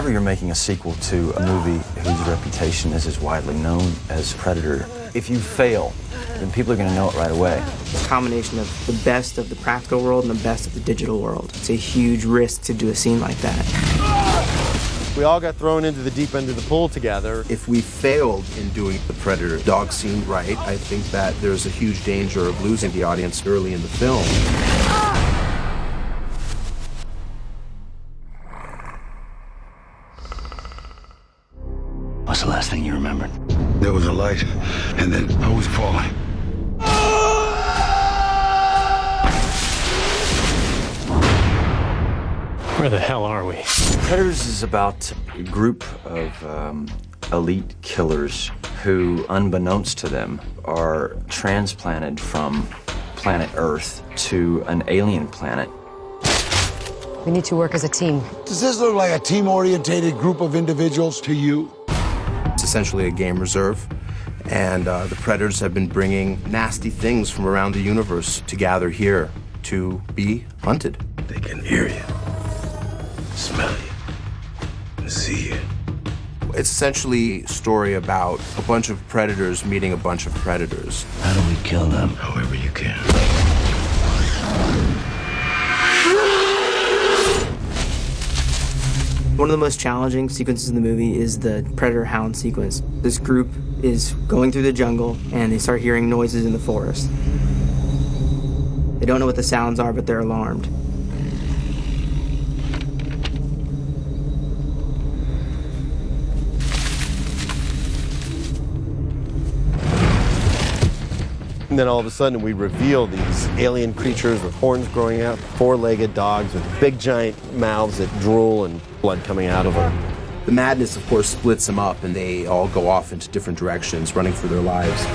Whenever you're making a sequel to a movie whose reputation is as widely known as Predator, if you fail, then people are going to know it right away. It's a combination of the best of the practical world and the best of the digital world. It's a huge risk to do a scene like that. We all got thrown into the deep end of the pool together. If we failed in doing the Predator dog scene right, I think that there's a huge danger of losing the audience early in the film. What's the last thing you remembered? There was a light, and then I was falling. Where the hell are we? Predators is about a group of elite killers who, unbeknownst to them, are transplanted from planet Earth to an alien planet. We need to work as a team. Does this look like a team-orientated group of individuals to you? It's essentially a game reserve, and the Predators have been bringing nasty things from around the universe to gather here to be hunted. They can hear you, smell you, and see you. It's essentially a story about a bunch of predators meeting a bunch of predators. How do we kill them? However you can. One of the most challenging sequences in the movie is the predator-hound sequence. This group is going through the jungle, and they start hearing noises in the forest. They don't know what the sounds are, but they're alarmed. And then all of a sudden we reveal these alien creatures with horns growing out, four-legged dogs with big giant mouths that drool and blood coming out of them. The madness, of course, splits them up, and they all go off into different directions, running for their lives.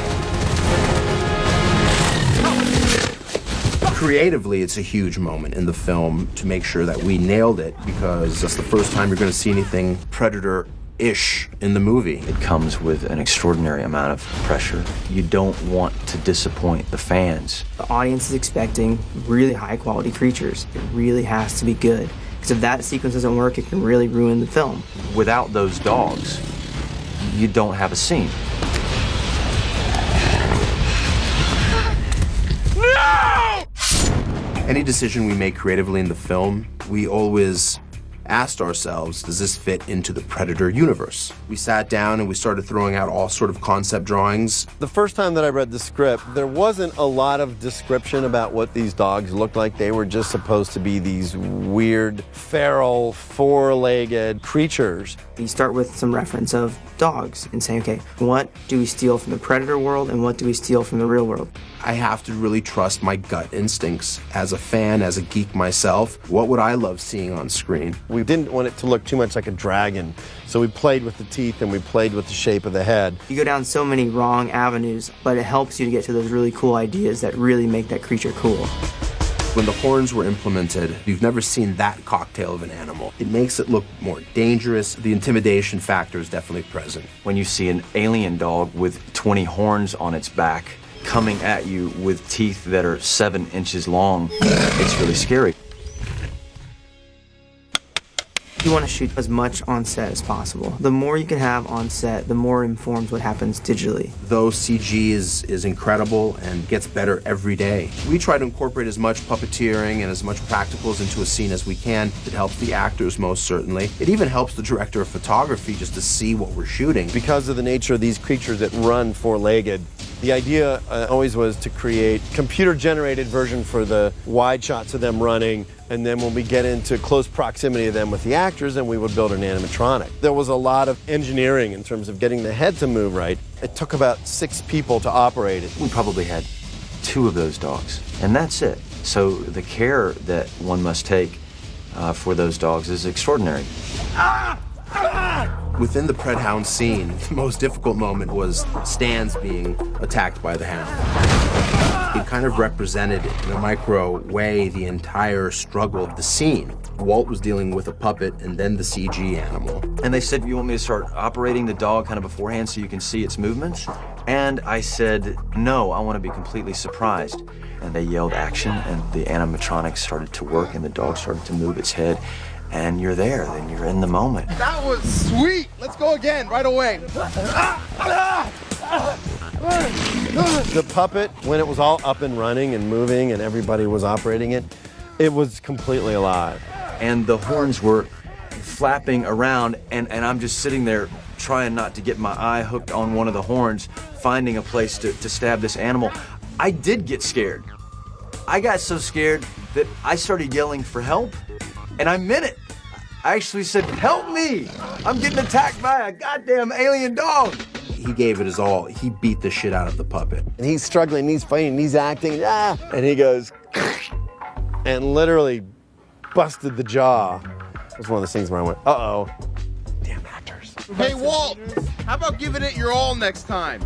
Creatively, it's a huge moment in the film to make sure that we nailed it, because that's the first time you're going to see anything Predator-ish in the movie. It comes with an extraordinary amount of pressure. You don't want to disappoint the fans. The audience is expecting really high-quality creatures. It really has to be good. Because if that sequence doesn't work, it can really ruin the film. Without those dogs, you don't have a scene. No! Any decision we make creatively in the film, we always asked ourselves, does this fit into the Predator universe? We sat down and we started throwing out all sort of concept drawings. The first time that I read the script, there wasn't a lot of description about what these dogs looked like. They were just supposed to be these weird, feral, four-legged creatures. You start with some reference of dogs and say, okay, what do we steal from the Predator world and what do we steal from the real world? I have to really trust my gut instincts. As a fan, as a geek myself, what would I love seeing on screen? We didn't want it to look too much like a dragon, so we played with the teeth and we played with the shape of the head. You go down so many wrong avenues, but it helps you to get to those really cool ideas that really make that creature cool. When the horns were implemented, you've never seen that cocktail of an animal. It makes it look more dangerous. The intimidation factor is definitely present. When you see an alien dog with 20 horns on its back coming at you with teeth that are 7 inches long, it's really scary. You want to shoot as much on set as possible. The more you can have on set, the more informs what happens digitally. Though CG is incredible and gets better every day, we try to incorporate as much puppeteering and as much practicals into a scene as we can. It helps the actors most certainly. It even helps the director of photography just to see what we're shooting. Because of the nature of these creatures that run four-legged, the idea always was to create computer-generated version for the wide shots of them running, and then when we get into close proximity of them with the actors, then we would build an animatronic. There was a lot of engineering in terms of getting the head to move right. It took about 6 people to operate it. We probably had 2 of those dogs, and that's it. So the care that one must take for those dogs is extraordinary. Within the Pred Hound scene, the most difficult moment was Stan's being attacked by the hound. It kind of represented, in a micro way, the entire struggle of the scene. Walt was dealing with a puppet and then the CG animal. And they said, you want me to start operating the dog kind of beforehand so you can see its movements? And I said, no, I want to be completely surprised. And they yelled action, and the animatronics started to work, and the dog started to move its head. and you're there, then you're in the moment. That was sweet. Let's go again right away. The puppet, when it was all up and running and moving and everybody was operating it, it was completely alive. And the horns were flapping around, and I'm just sitting there trying not to get my eye hooked on one of the horns, finding a place to stab this animal. I did get scared. I got so scared that I started yelling for help, and I meant it. I actually said, "Help me! I'm getting attacked by a goddamn alien dog." He gave it his all. He beat the shit out of the puppet. And he's struggling, he's fighting, he's acting, and he goes, and literally busted the jaw. It was one of those things where I went, uh-oh. Damn actors. Hey, Walt, how about giving it your all next time?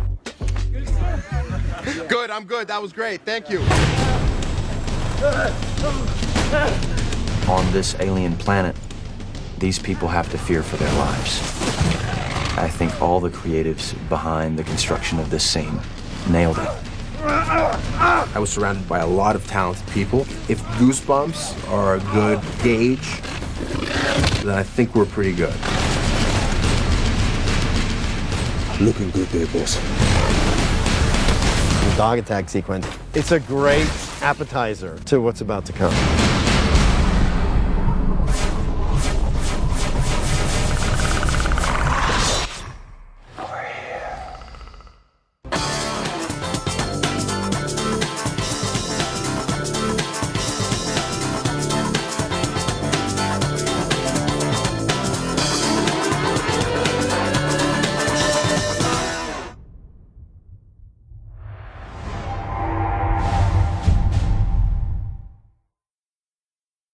Good, I'm good. That was great. Thank you. On this alien planet, these people have to fear for their lives. I think all the creatives behind the construction of this scene nailed it. I was surrounded by a lot of talented people. If Goosebumps are a good gauge, then I think we're pretty good. Looking good there, boss. The dog attack sequence, it's a great appetizer to what's about to come.